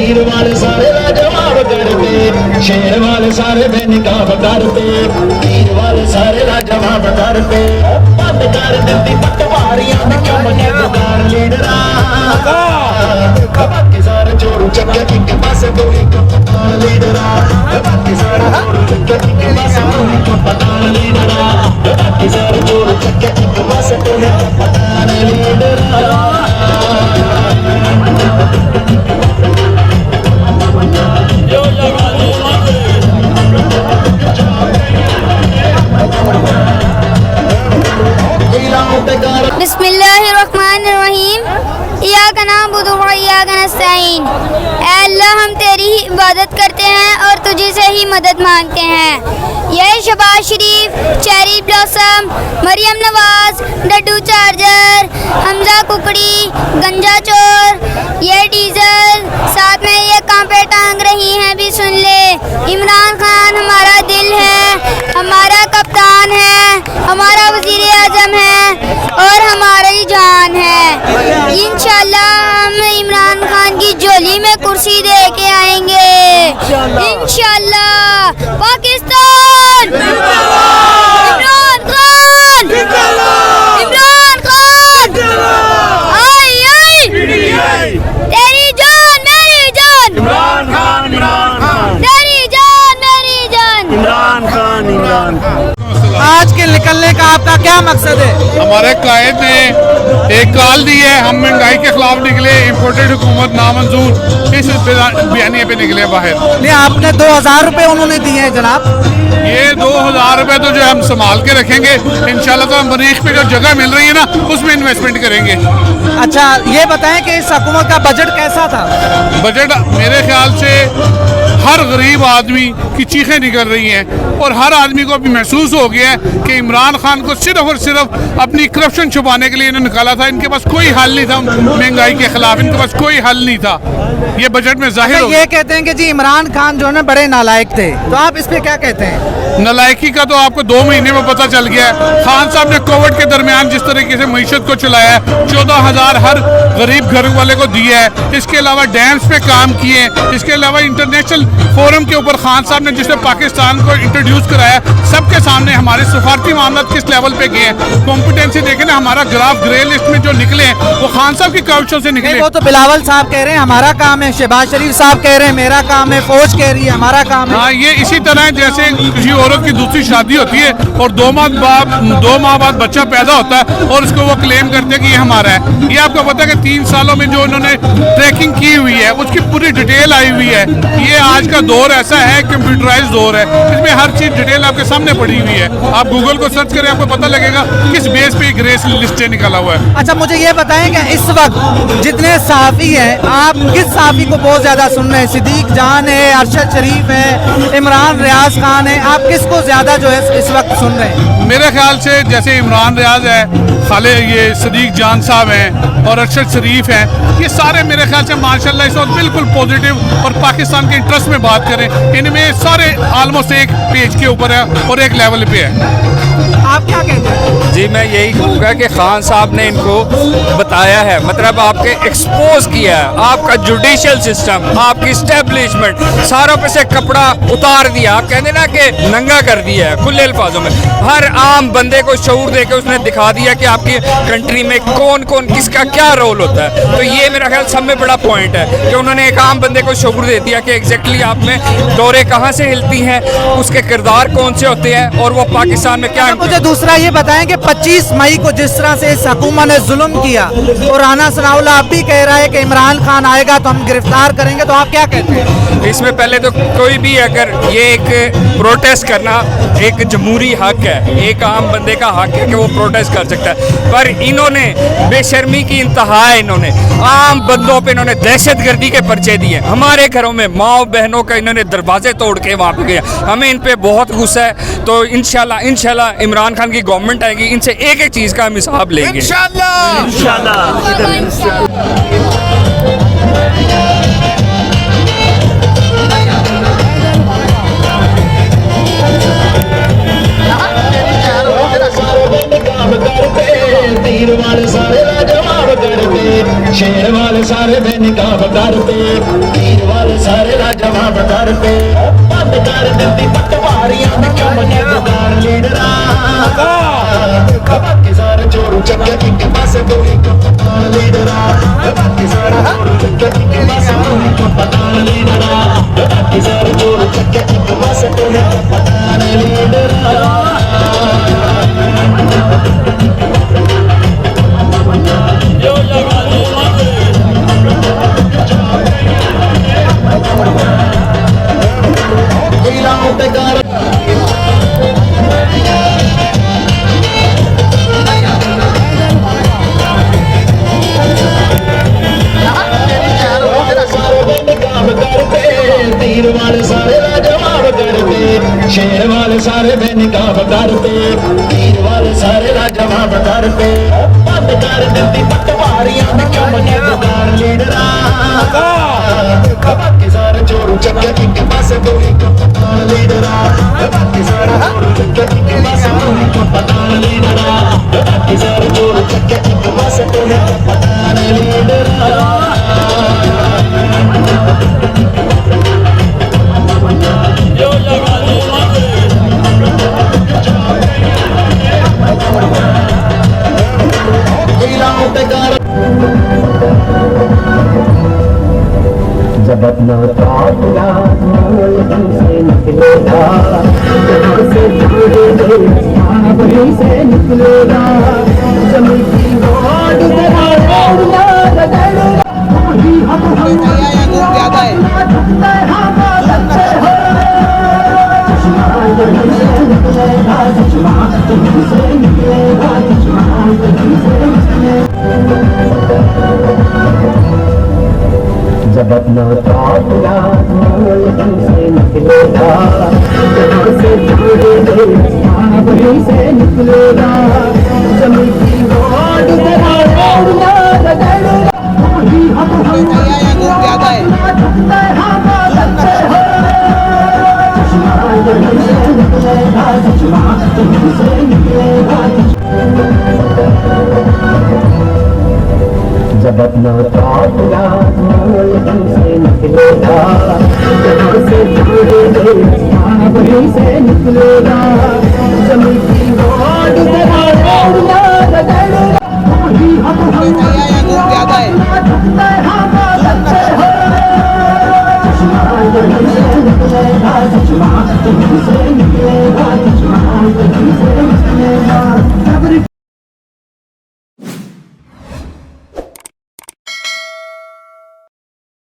तीर वाले सारे लाजवाब करते, शेर वाले सारे बेनकाब करते, तीर वाले सारे लाजवाब करते। बंद कर दित्ती पटवारियां ने क्यों बने पुकार लीडरा, बाकी सारे चोरू चक्के एक पासे दो एक पतान लीडरा, बाकी सारे चोरू चक्के एक पासे दो एक पतान लीडरा, बाकी सारे चोरू चक्के एक पासे दो एक पतान लीडरा। बिस्मिल्लाहिर्रहमानिर्रहीम। इय्याका नअबुदु व इय्याका नस्तईन। ऐ अल्लाह, हम तेरी ही इबादत करते हैं और तुझे से ही मदद मांगते हैं। यह Shahbaz Sharif, cherry blossom, Maryam Nawaz, Daddu charger, Hamza कुकड़ी, गंजा चोर, ये डीजल, साथ में ये कांपे टांग रही हैं भी सुन ले। इमरान खान हमारा दिल है, हमारा कप्तान है, हमारा वजीर आजम है और हमारी जान है। इंशाल्लाह हम इमरान खान की झोली में कुर्सी दे के आएंगे इंशाल्लाह। पाकिस्तान इमरान खान, इमरान खान, आई आई तेरी जान मेरी जान, इमरान खान, इमरान खान, तेरी जान मेरी जान, इमरान खान, इमरान खान। आज के निकलने का आपका क्या मकसद है? हमारे कायद ने एक कॉल दी है, हम महंगाई के खिलाफ निकले, इम्पोर्टेड हुकूमत नामंजूर, इस बयानिए पे निकले बाहर। नहीं, आपने 2000 रुपए उन्होंने दिए हैं जनाब। ये 2000 रुपए तो जो हम संभाल के रखेंगे इंशाल्लाह, तो हम मरीख पे जो जगह मिल रही है ना उसमें इन्वेस्टमेंट करेंगे। अच्छा, ये बताएं कि इस हुकूमत का बजट कैसा था? बजट मेरे ख्याल से हर गरीब आदमी की चीखें निकल रही हैं और हर आदमी को अभी महसूस हो गया है कि इमरान खान को सिर्फ और सिर्फ अपनी करप्शन छुपाने के लिए इन्होंने निकाला था। इनके पास कोई हल नहीं था महंगाई के खिलाफ, इनके पास कोई हल नहीं था। ये बजट में जाहिर हो। ये कहते हैं कि जी इमरान खान जो है ना बड़े नालायक थे, तो आप इस पे क्या कहते हैं? नालायकी का तो आपको 2 महीने में पता चल गया है। खान साहब ने कोविड के दरमियान जिस तरीके से मईशत को चलाया है, 14,000 हर गरीब घर वाले को दिया है। इसके अलावा डैम्स पे काम किए, इसके अलावा इंटरनेशनल फोरम के ऊपर खान साहब ने जिसने पाकिस्तान को इंट्रोड्यूस कराया, सबके सामने हमारे सफारती मामला किस लेवल पे गए हैं। कॉम्पिटेंसी देखे ना, हमारा ग्राफ ग्रे लिस्ट में जो निकले हैं वो खान साहब की काविशों से निकले। वो तो बिलावल साहब कह रहे हैं हमारा काम है, शहबाज शरीफ साहब कह रहे हैं मेरा काम है, फौज कह रही है हमारा काम है। हाँ, ये इसी तरह जैसे किसी औरत की दूसरी शादी होती है और 2 माह बाद बच्चा पैदा होता है और उसको वो क्लेम करते हैं कि ये हमारा है। ये आपको पता है कि 3 सालों में जो उन्होंने ट्रैकिंग की हुई है उसकी पूरी डिटेल आई हुई है। ये आज का दौर ऐसा है, कंप्यूटराइज दौर है, इसमें हर चीज डिटेल आपके सामने पड़ी हुई है। आप गूगल को सर्च करें, आपको पता लगेगा किस बेस पे एक रेस लिस्ट निकाला हुआ है। अच्छा, मुझे ये बताएं कि इस वक्त जितने सहाफ़ी हैं, आप किस सहाफ़ी को बहुत ज्यादा सुन रहे हैं? सिद्दीक जान है, अरशद शरीफ है, इमरान रियाज खान है, आप किसको ज्यादा जो है इस वक्त सुन रहे हैं? मेरे ख्याल से जैसे इमरान रियाज है, खाले ये सिद्दीक जान साहब हैं और अरशद शरीफ हैं, ये सारे मेरे ख्याल से माशाल्लाह इस वक्त बिल्कुल पॉजिटिव और पाकिस्तान के इंटरेस्ट में बात करें, इनमें सारे ऑलमोस्ट एक पेज के ऊपर है और एक लेवल पे है। आप क्या कहते हैं? जी, मैं यही कहूँगा कि खान साहब ने इनको बताया है, मतलब आपके एक्सपोज किया है, आपका जुडिशियल सिस्टम, आपकी स्टैब्लिशमेंट, सारों पे से कपड़ा उतार दिया। आप कहते ना कि नंगा कर दिया है खुले अल्फाजों में। हर आम बंदे को शऊर दे के उसने दिखा दिया कि आपकी कंट्री में कौन कौन किसका क्या रोल होता है। तो ये मेरा ख्याल सब में बड़ा पॉइंट है कि उन्होंने एक आम बंदे को शऊर दे दिया कि एग्जैक्टली आप में दौरे कहाँ से हिलती हैं, उसके किरदार कौन से होते हैं और वो पाकिस्तान में क्या। मुझे दूसरा ये बताएं कि 25 मई को जिस तरह से इस हुकूमत ने जुल्म किया और राना सनाउल्लाह अब भी कह रहा है कि इमरान खान आएगा तो हम गिरफ्तार करेंगे, तो आप क्या कहते हैं? इसमें पहले तो कोई भी अगर ये एक प्रोटेस्ट करना एक जमहूरी हक है, एक आम बंदे का हक है कि वो प्रोटेस्ट कर सकता है, पर इन्होंने बेशर्मी की इंतहा है। इन्होंने आम बंदों पे इन्होंने दहशतगर्दी के पर्चे दिए, हमारे घरों में माओ बहनों का इन्होंने दरवाजे तोड़ के वहाँ पे गया। हमें इन पे बहुत गुस्सा है। तो इंशाल्लाह इमरान खान की गवर्नमेंट आएगी, इनसे एक एक चीज़ का हम हिसाब लेंगे इंशाल्लाह। तीर वाले सारे लाजवाब करते, शेर वाले सारे सारे बेनकाब करते, तीर वाले सारे लाजवाब करते, बंद कर दित्ती पटवारियां ने क्यों बने पुकार लीडरा, बाकी सारे चोरू चक्के एक पासे दो एक पता लीडरा, बाकी सारे चोरू चक्के एक पासे दो एक पता लीडरा, बाकी सारे चोरू चक्के एक पासे दो एक पता लीडरा। तीर वाले सारे लाजवाब करते, शेर वाले सारे बेनकाब करते, तीर वाले सारे लाजवाब करते, बंद कर दित्ती पटवारियां ने क्यों बने पुकार लीडरा, बाकी सारे चोरू चक्के एक पासे दो एक पता लीडरा, बाकी सारे चोरू चक्के एक पासे दो एक पता लीडरा, बाकी सारे चोरू चक्के एक पासे दो एक पता लीडरा। जब अपना काफिला वहीं से निकलेगा, जहाँ से जुड़े वहीं से निकलेगा, जमीन की रोड जब अपना काफिला वहीं से निकलेगा, जहाँ से जुड़े वहीं से निकलेगा, जमीन की रोड जब अपना काफिला वहीं से निकलेगा, जहाँ से जुड़े वहीं से निकलेगा, जमीन की रोड से